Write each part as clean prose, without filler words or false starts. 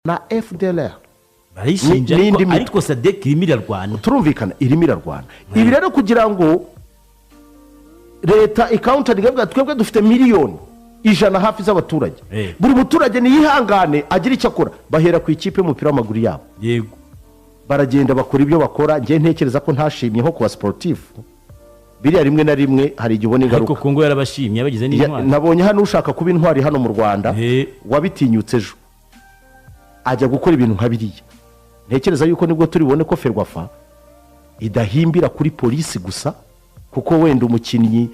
na FDLR barayishinja ariko Sadek irimo irarwana turumvikana irimo irarwana ibi rero kugira ngo leta ikaunting bwa twebwe dufite miliyoni 100 hafi z'abaturage buri muturage niyihangane agira icyo akora bahera ku ikipe y'umupira w'amaguru yabo yego baragenda bakora ibyo bakora ngiye ntekereza ko ntashimye nko kuba sportif biriya rimwe na rimwe hari igihe ubona ingaruka ariko Kongo yarabashimye bagize n'intwari nabonye hano ushaka kuba intwari hano mu Rwanda wabitinyutse ejo ajya gukora ibintu nka biriya ntekereza yuko nibwo turibone ko Ferwafa idahimbira kuri polisi gusa kuko wenda umukinnyi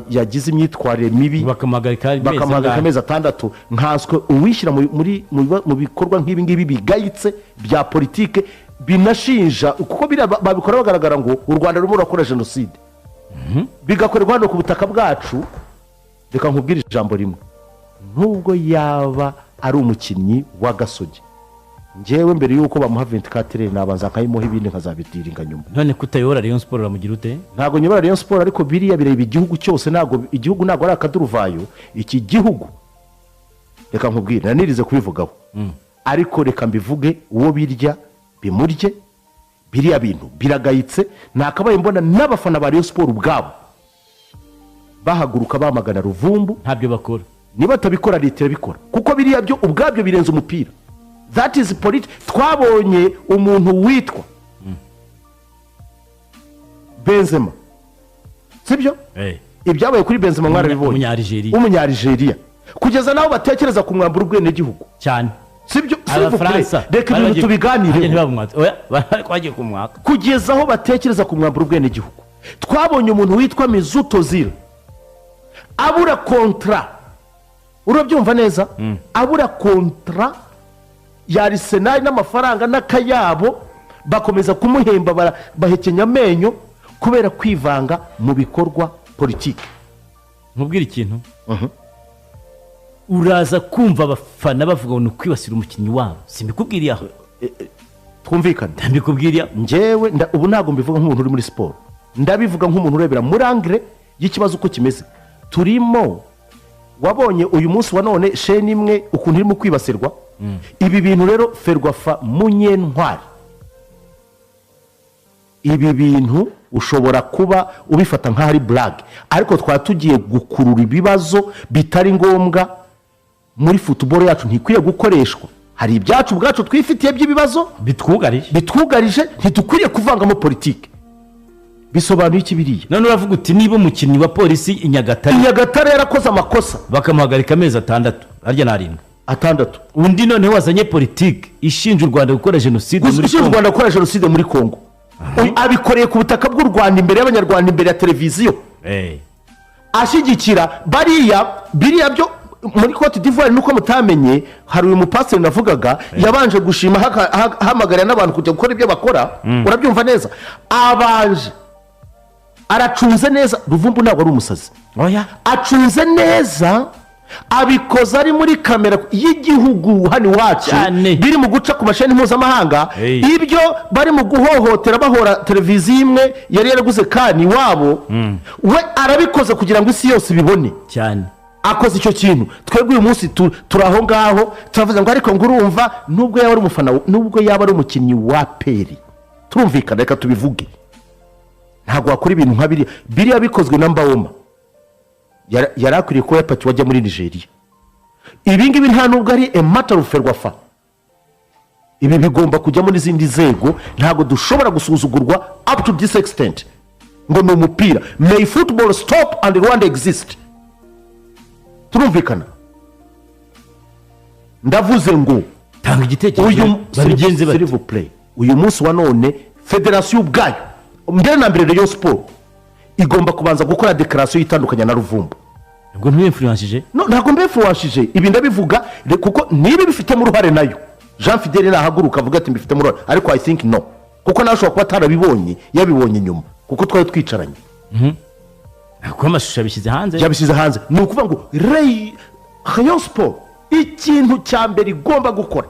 yagize imyitwarire mibi bakamagarika amezi 6 nkaswe uwishyira mu bikorwa nk'ibi ngibi bigayitse bya politike binashinja kuko babikora bagaragara ngo u Rwanda rurimo rurakora genocide bigakorerwa hano ku butaka bwacu reka nkubwire ijambo rimwe nubwo yaba ari umukinnyi wa Gasogi njewe mbere yuko bamuha 24 nabanza nkayimuha ibindi nkazabitiringa nyuma none kutayora Rayon Sport ramugira ute ntago nyobora Rayon Sport ariko biriya bireba igihugu cyose ntago igihugu ntago ari akaduruvayo iki gihugu reka nkubwire nanirize kubivugaho ariko reka mbivuge uwo birya bimurye biriya bintu biragayitse nakabaye mbona n'abafana ba Rayon Sport ubwabo bahaguruka bamagana Luvumbu ntabyo bakora niba tabikora leta bikora kuko biriya byo ubwabyo birenze umupira that is twabonye umuntu witwa Benzema sibyo ibyabaye kuri Benzema mwarabibonye umunyarigeria kugeza naho batekereza kumwambura ubwene gihugu cyane sibyo Abafaransa reka ibintu tubiganire kwagiye kumwaka kugeza aho batekereza kumwambura ubwene gihugu twabonye umuntu witwa Mesut Ozil abura kontra urabyumva neza abura kontra ya Arsenal n'amafaranga n'akayabo bakomeza kumuhemba bahekenya amenyo kubera kwivanga mu bikorwa politiki nkubwira ikintu uraza kumva abafana bavuga ngo kwibasira umukinnyi wabo simbikubwiriye aho twumvikana ndabikubwiriye njewe ubu ntago mbivuga nk'umuntu uri muri siporo ndabivuga nk'umuntu urebera muri angre y'ikibazo uko kimeze turimo wabonye uyu munsi wa none sheni imwe ukuntu irimo kwibasirwa ibi bintu rero Ferwafa munyentwari ibi bintu ushobora kuba ubifata nk'ahari blague ariko twatugiye gukurura ibibazo bitari ngombwa muri football yacu ntikwiye gukoreshwa hari ibyacu bwacu twifitiye by'ibibazo bitwugarije ntidukwiriye kuvangamo politike bisobanuye iki biriya none uravuga uti niba umukinnyi wa polisi Inyagatare yarakoze amakosa bakamuhagarika amezi 6 arya narindwi 6 undi none wazanye politike ishinja u Rwanda gukora genocide muri Kongo abikoreye ku butaka bw'u Rwanda imbere y'abanyarwanda imbere ya televiziyo ashyigikira biriya byo muri Cote d'Ivoire nuko mutamenye hari uyu mupasiteri navugaga yabanje gushima hamagarira n'abantu kujya gukora ibyo bakora urabyumva neza abanje aracunze neza Luvumbu ntabwo ari umusazi acunze neza abikoza ari muri kamera y'igihugu hano iwacu biri mu guca ku masheni mpuzamahanga ibyo bari mu guhohotera bahora televiziyo imwe yari yaraguze Kandi wabo we arabikoze kugira ngo isi yose ibibone cyane akoze icyo kintu twebwe uyu munsi turaho ngaho turavuze ngo ariko ngo urumva nubwo yaba ari umufana nubwo yaba ari umukinnyi wa peri turumvikana reka tubivuge ntabwo wakora ibintu nka biriya bikozwe na Mbawoma yarakwiriye ko yapati wajya muri Nigeria ibi ngibi nta nubwo ari a matter of Ferwafa ibi bigomba kujya muri zindi nzego ntabwo dushobora gusuzugurwa up to this extent ngo ni umupira may football stop and Rwanda exist turumvikana ndavuze ngo tanga igitekerezo babigenze bati uyu munsi wa none federation ubwayo mbere na mbere Rayon Sport igomba kubanza gukora declaration itandukanye na Luvumbu ubwo ntibinfluenceje ntago mbefluenceje ibi ndabivuga kuko niba bifite mu ruhare nayo Jean Fidele nahaguruka avuga ati mbifite mu ruhare ariko I think no kuko nashobora kuba tarabibonye yabibonye nyuma kuko twari twicaranye ko amashusho yabishyize hanze ni ukuvuga ngo Rayon Sport ikintu cya mbere igomba gukora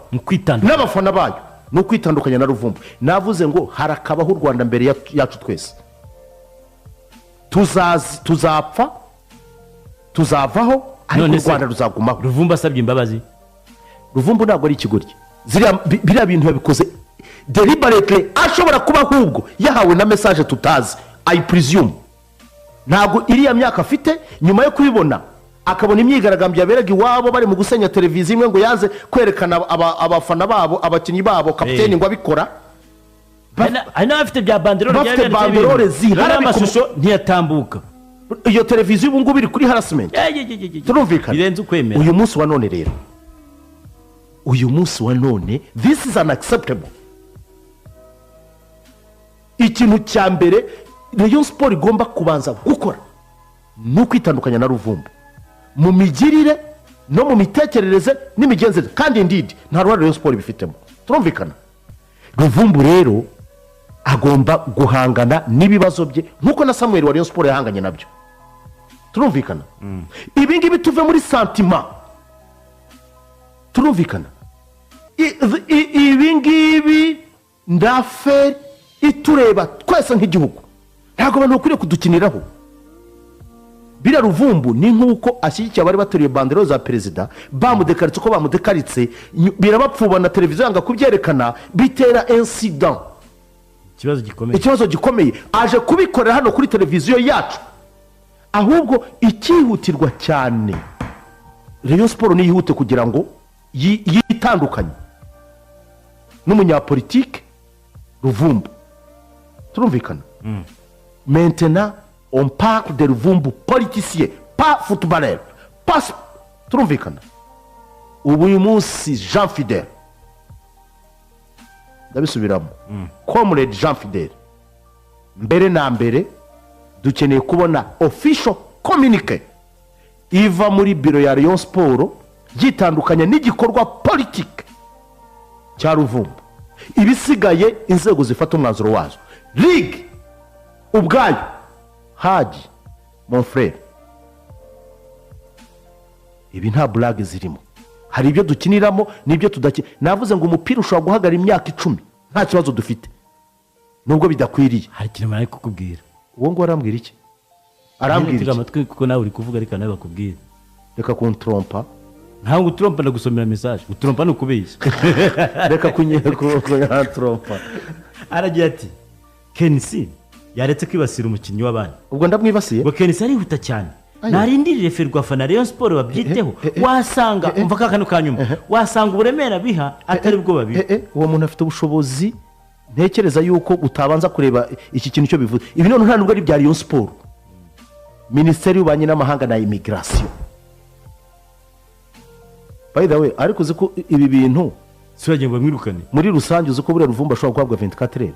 n'abafana bayo ni ukwitandukanya na Luvumbu navuze ngo harakabaho u Rwanda mbere yacu twese tuzapfa tuzavaho ariko u Rwanda ruzagumaho Luvumbu asabye imbabazi Luvumbu ntabwo ari ikigoryi biriya bintu yabikoze deliberately, ashobora kuba ahubwo yahawe na message tutazi, I presume. Ntabwo iriya myaka afite, nyuma yo kubibona akabona imyigaragambyo yaberaga iwabo bari mu gusenya televiziyo imwe ngo yaze kwerekana abafana babo, abakinnyi babo, kapiteni ngo abikora. Hari n'abafite bya banderole, bafite banderole zihari, amashusho ntiyatambuka. Iyo televiziyo ubu ngubu iri kuri harassment. Turumvikana. Birenze ukwemera. Uyu munsi wa none rero, uyu munsi wa none, this is unacceptable. Ikintu cya mbere Rayon Sport igomba kubanza gukora ni ukwitandukanya na Luvumbu mu migirire no mu mitekerereze n'imigenzereze, kandi indeed nta ruhare Rayon Sport bifitemo. Turumvikana. Luvumbu rero agomba guhangana n'ibibazo bye nk'uko na Samuel wa Rayon Sport yahanganye nabyo. Turumvikana. Ibi ngibi tuve muri sentiment. Turumvikana. Ibi ngibi ndafe itureba twese nk'igihugu, ntabwo abantu bakwiriye kudukiniraho. Biriya Luvumbu ni nk'uko ashyigikiye abari baturiye banderole za perezida, bamudekaritse uko bamudekaritse, birabapfuba na televiziyo yanga kubyerekana, bitera incident, ikibazo gikomeye. Aje kubikorera hano kuri televiziyo yacu. Ahubwo ikihutirwa cyane, Rayon Sport niyihute kugira ngo yitandukanye n'umunyapolitike Luvumbu. Turumvikana. Maintenant on parle de Luvumbu politicien, pas footballeur, pas. Turumvikana. Ubu uyu munsi Jean Fidel, ndabisubiramo, comrade Jean Fidel, mbere na mbere dukeneye kubona official communique iva muri biro ya Rayon Sport gitandukanya n'igikorwa politique cya Luvumbu. Ibisigaye inzego zifata umwanzuro wazo. Ligue ubwayo, Haji mon frère, ibi nta blague zirimo. Hari ibyo dukiniramo n'ibyo tudakina. Navuze ngo umupira ushobora guhagara imyaka 10 nta kibazo dufite, nubwo bidakwiriye. Hari ikintu bari kukubwira. Uwo ngo arambwira iki? Arambwira iki? Amatwi kuko nawe uri kuvuga, ariko nawe bakubwira. Reka kuntrompa. Ntabwo utrompa ndagusomera message. Utrompa ni ukubeshya. Reka kunyera trompa. Aragira ati Kenisi yaretse kwibasira umukinnyi w'abandi. Ubwo ndamwibasiye. Ngo Kenisi arihuta cyane. Narindirire Ferwa fana Rayon Sport babyiteho. Wasanga umva kakano kanyuma. Wasanga uburemera biha atari bwo babi. Uwo muntu afite ubushobozi, ntekereza yuko utabanza kureba iki kintu cyo bivuze. Ibi none nta nubwo ari bya Rayon Sport. Minisiteri y'Ububanyi n'Amahanga na Immigration. By the way, ariko uzi ko ibi bintu suragiye bamwirukane muri rusange, uzi ko buriya Luvumbu ashobora guhabwa 24 heures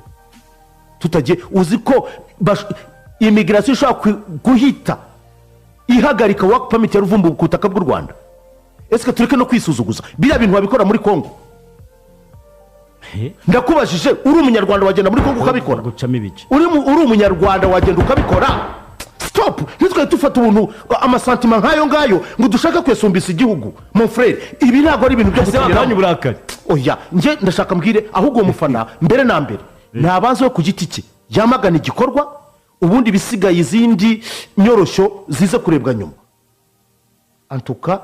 tutagiye. Uzi ko immigration ishobora guhita ihagarika work permit ya Luvumbu ku butaka bw'u Rwanda. Ese tureke no kwisuzuguza biriya bintu babikora muri Kongo? Ndakubajije, uri umunyarwanda wagenda muri Kongo ukabikora? Uri umunyarwanda wagenda ukabikora? Stop. Nitwe tufata ubuntu amasantima nkayo ngayo ngo dushaka kwesumbisa igihugu. Mon frère, ibi ntabwo ari ibintu byo gukinira uburakari. Oya, nje ndashaka mbwire ahubwo umufana mbere na mbere nabanze ku giti cye yamagana igikorwa, ubundi bisigaye izindi nyorosho zize kurebwa nyuma. Antuka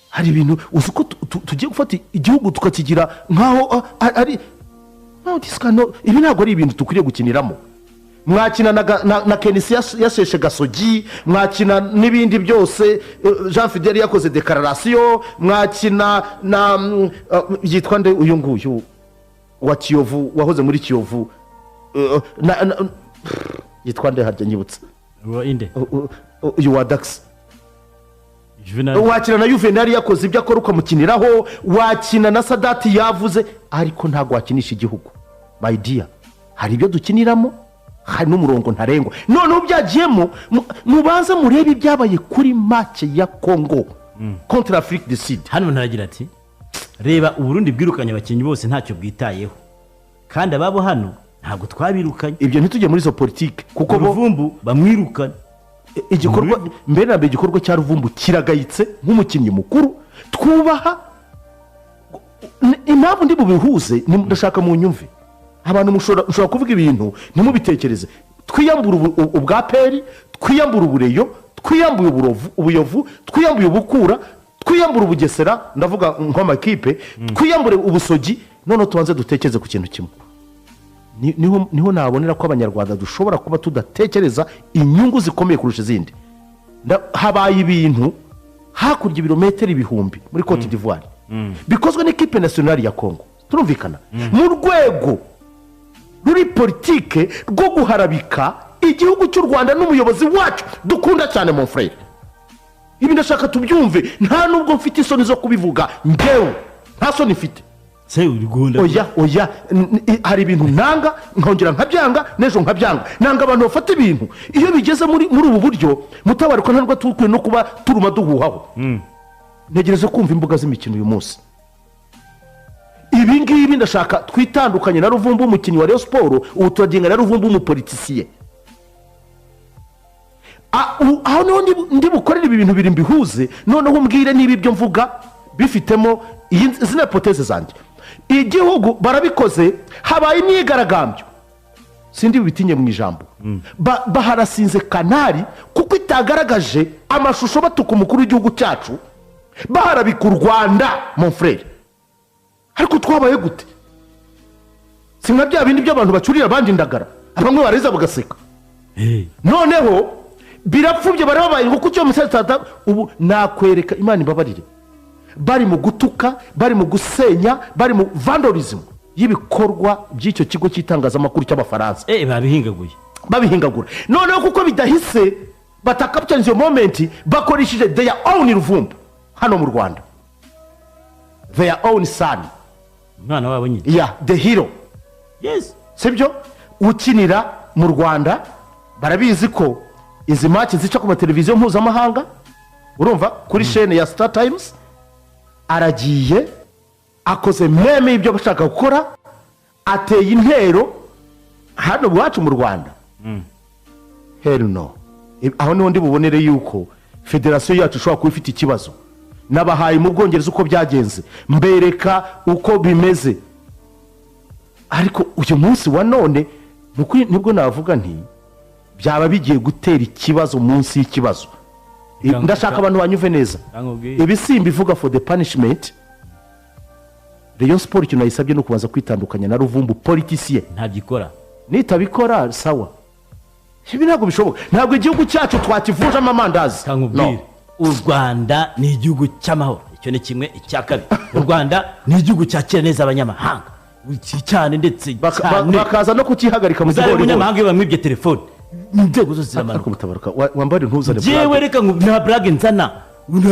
hari ibintu uzi ko tugiye gufata igihugu tukakigira nkaho ari no diskano. Ibi ntabwo ari ibintu tukwiriye gukiniramo. Mwakina na Kenisi yasheshe gasogi, mwakina n'ibindi byose. Jean Fidel yakoze declaration, mwakina na yitwa nde uyu nguyu wa Kiyovu, wahoze muri Kiyovu, yitwa nde harya nyibutse inde uyu wa Dax. Wakina na Juvenal yakoze ibyo akora ukamukiniraho, wakina na Sadati yavuze, ariko ntago wakinisha igihugu. My dear, hari ibyo dukiniramo, hari n'umurongo ntarengwa. None ubyagiyemo mubanza murebe ibyabaye kuri match ya Congo contre Afrique du Sud. Hano ntaragira ati reba Uburundi bwirukanye abakinnyi bose ntacyo bwitayeho, kandi ababo hano ntabwo twabirukanye. Ibyo ntitujye muri zo politique kuko Luvumbu bamwirukanye. Igikorwa mbere na mbere igikorwa cya Luvumbu kiragayitse nk'umukinnyi mukuru twubaha. Impamvu ndi bubihuze ndashaka mu nyumve. Abantu mushobora kuvuga ibintu ntimubitekereze. Twiyambura ubwa peri, twiyambura ubureyo, twiyambuye ubuyovu, twiyambuye ubukura, twiyambure ubugesera ndavuga nk'amakipe twiyambure ubusogi none tubanze dutekereze ku kintu kimwe niho nabonera ko abanyarwanda dushobora kuba tudatekereza inyungu zikomeye kurusha izindi habaye ibintu hakurya ibirometero ibihumbi muri Cote d'Ivoire bikozwe n'ikipe nationale ya Congo turumvikana mu rwego ruri politike rwo guharabika igihugu cy'u Rwanda n'umuyobozi wacu dukunda cyane mon frère ibi ndashaka tubyumve nta nubwo mfite isoni zo kubivuga ngewe nta soni mfite oya hari ibintu nanga nkongera nkabyanga n'ejo nkabyanga nanga abantu bafata ibintu iyo bigeze muri ubu buryo mutabare ko ntabwo tukwiye no kuba turuma duhuhaho ntegereze kumva imbuga z'imikino uyu munsi ibi ngibi ndashaka twitandukanye na Luvumbu umukinnyi wa Rayon Sport ubu turagenga na Luvumbu umupolitisiye aho niho ndi bukorera ibi bintu biri mbihuze noneho umbwire niba ibyo mvuga bifitemo izina hipoteze zanjye igihugu barabikoze habaye imyigaragambyo sindi bitinye mu ijambo baharasinze kanari kuko itagaragaje amashusho batuka umukuru w'igihugu cyacu baharabika u Rwanda mon frère ariko twabaye gute si nka bya bindi by'abantu bacurira abandi indagara bamwe bareza bagaseka noneho birapfubye bari babaye ngo kucyo musatata ubu nakwereka Imana imbabarire bari mu gutuka bari mu gusenya bari mu vandalism y'ibikorwa by'icyo kigo cy'itangazamakuru cy'abafaransa babihingagura noneho kuko bidahise batakapitaniza iyo moment bakoresheje their own Luvumbu hano mu Rwanda their own son mwana wabo nyine the hero sibyo ukinira mu Rwanda barabizi ko izi match zica ku mateleviziyo mpuzamahanga urumva kuri chaîne ya Star Times aragiye akoze meme ibyo bashaka gukora ateye intero hano bwacu mu Rwanda hell no aho niho ndi bubonere yuko federasiyo yacu ishobora kuba ifite ikibazo nabahaye mu Bwongereza uko byagenze mbereka uko bimeze ariko uyu munsi wa none nibwo navuga nti byaba bigiye gutera ikibazo munsi y'ikibazo ndashaka abantu banyuve neza ibisimba ivuga for the punishment Rayon Sport ikintu yisabye no kubanza kwitandukanya na Luvumbu politicien ntabyikora nitabikora sawa ibi ntabwo bishoboka ntabwo igihugu cyacu twakivuje amamandazi u Rwanda ni igihugu cy'amahoro icyo ni kimwe icya kabiri u Rwanda ni igihugu cyakira neza abanyamahanga cyane ndetse bakaza no kukihagarika mu gihugu abanyamahanga bamwibye telefone inzego zose ziramanuka wambare ntuzane jewe reka nta brag nzana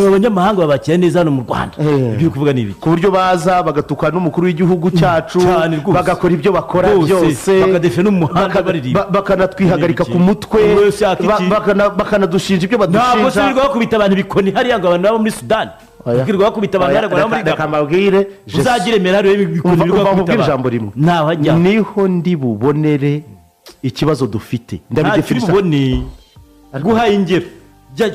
abanyamahanga babakira neza hano mu Rwanda ibyo kuvuga nibi ku buryo baza bagatuka n'umukuru w'igihugu cyacu bagakora ibyo bakora byose bakadefe n'umuhanda baririmba bakanatwihagarika ku mutwe bakanadushinja ibyo badushinja ntabwo sirirwa bakubita abantu bikoni hariya ngo abantu baba muri Sudan bakirwa bakubita abantu hariya muri Reka mbabwire uzagire meraro y'ibikoni birwa bakubita ijambo rimwe niho ndi bubonere ikibazo dufite ndabidefinisa guha ingero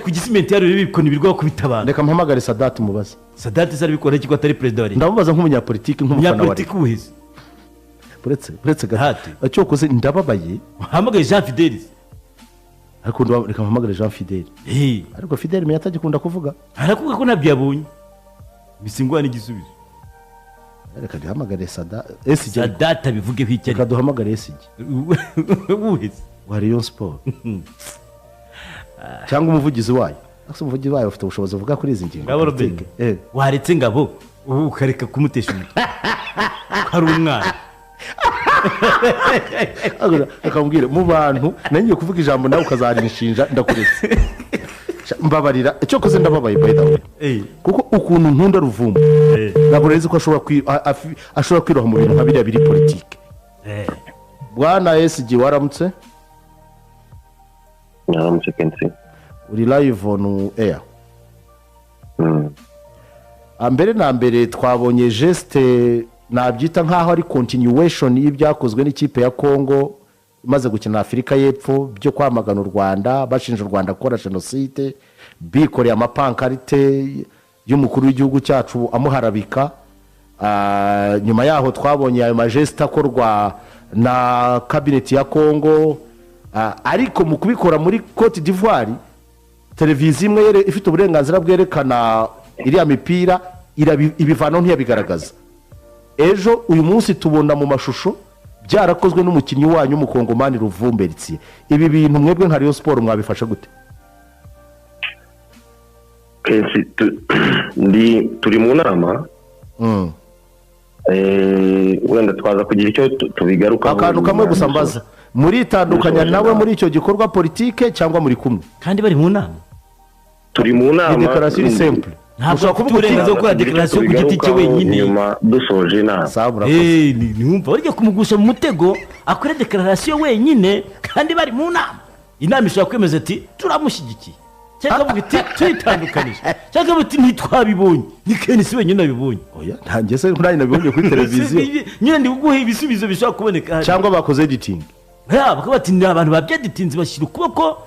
ku gisimenti yari ibikoni birwa kubita abantu reka mpamagare Sadat mubaze Sadat zari bikora iki ko atari president wari ndamubaza nk'umunyapolitiki nk'umufana wari uhize buretse gahati acyokoze ndababaye hamagaye Jean Fidelis ariko reka mpamagare Jean Fidel ariko Fidel menya atagikunda kuvuga arakuvuga ko nabyo yabonye bisingwa n'igisubizo reka duhamagare Sadat abivugeho icyo reka duhamagare SG uhize wa Rayon Sport cyangwa umuvugizi wayo umuvugizi wayo ufite ubushobozi buvuga kuri izi ngingo waretse ngabo ukareka kumutesha umutwe hari umwana akambwira mu bantu nangiye kuvuga ijambo nawe ukazarinshinja ndakuretse mbabarira icyo koze ndababaye by the way kuko ukuntu nkunda Luvumbu ntabwo rezi ko ashobora kwiroha mu bintu nka biriya biri politike bwana SG waramutse naramutse kenshi uri live on air mbere na mbere twabonye geste nabyita nkaho ari continuation y'ibyakozwe n'ikipe ya Congo imaze gukina Afurika y'Epfo byo kwamagana u Rwanda bashinja u Rwanda gukora genocide bikoreye amapankarite y'umukuru w'igihugu cyacu amuharabika nyuma yaho twabonye ayo majeste akorwa na cabinet ya Congo ariko mu kubikora muri Cote d'Ivoire televiziyo imwe ifite uburenganzira bwerekana iriya mipira ibivanaho ntiyabigaragaza. Ejo uyu munsi tubona mu mashusho byarakozwe n'umukinnyi wanyu w'umukongomani Luvumbu. Ibi bintu mwebwe nka Rayon Sport mwabifasha gute? turi mu nama wenda twaza kugira icyo tubigarukaho. Akantu kamwe gusa mbaza, muritandukanya nawe muri icyo gikorwa politike cyangwa muri kumwe? kandi bari mu nama. Turi mu nama, dekarasiyo iri simple. Ntabwo kuvuga uburenganzira bwo gukora dekarasiyo ku giti cye wenyine nyuma dusoje inama. Numva barya kumugusha mu mutego akora dekarasiyo wenyine kandi bari mu nama. Inama ishobora kwemeza ati turamushyigikiye cyangwa avuga ati turitandukanije cyangwa avuga ati ntitwabibonye ni Kenisi wenyine nabibonye. Oya ntange se nkuranye nabibonye kuri televiziyo nyine ndi kuguha ibisubizo bishobora kuboneka cyangwa bakoze editing. Bakaba bati ni abantu babyeditinze bashyira ukuboko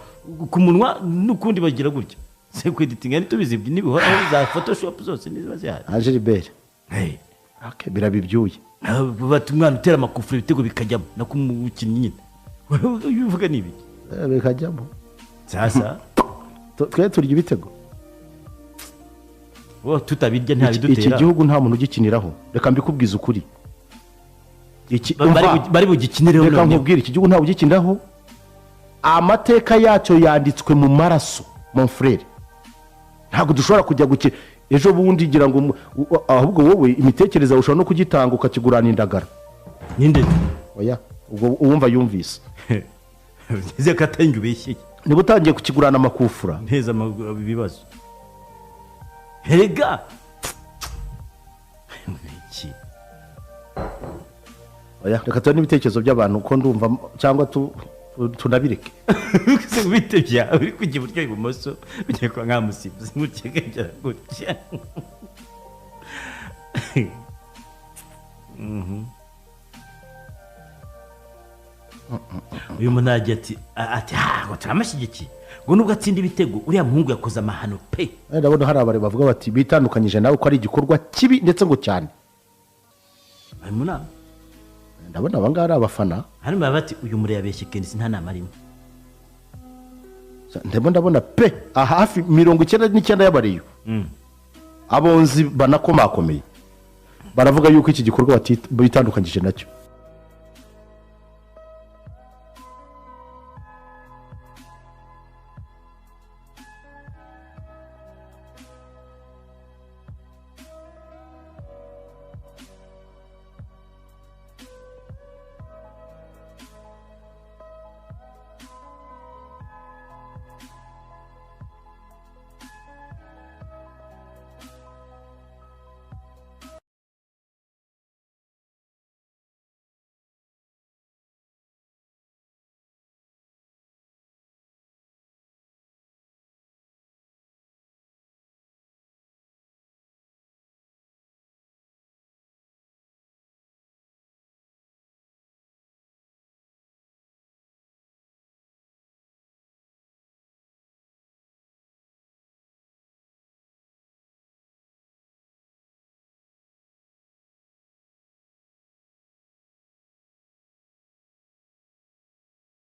ku munwa n'ukundi bagira gutya. Se ku editing ari tubizi nibihoraho za Photoshop zose niziba zihari. Gilbert birabibyuye bati umwana utera amakufuri ibitego bikajyamo no kumukinnyi nyine uvuga nibi bikajyamo sasa twe turya ibitego tutabirya ntabidutera. Iki gihugu nta muntu ugikiniraho, reka mbikubwiza ukuri. Bari bugikinireho. Reka nkubwire, iki gihugu nta ugikiniraho. Amateka yacyo yanditswe mu maraso mon frère. Ntabwo dushobora kujya gukina ejo bundi ngira ngo ahubwo wowe imitekerereze ushobora no kugitanga ukakigurana indagara. Ninde? Oya ubwo uwumva yumvise. Nze katangi ubeshye. Niba utangiye kukigurana amakufura nteza ibibazo. Herega. Iki. Oya reka tubone ibitekerezo by'abantu ko ndumva cyangwa tunabireke. Se bitebya uri kujya buryo ibumoso bigiye kwa nkamusifuzi mukegera gutya. Uyu munajya ati ngo turamushyigikiye ngo nubwo atsinda ibitego uriya muhungu yakoze amahano pe. Ndabona hari abari bavuga bati bitandukanyije nawe ko ari igikorwa kibi ndetse ngo cyane. Ari mu nama. Ndabona abangaba ari abafana. Hano bati uyu muri yabeshye Kenisi nta nama arimo. Ndabona pe hafi 99 y'abariyo. Abonzi banakomakomeye baravuga yuko iki gikorwa bitandukanyije nacyo.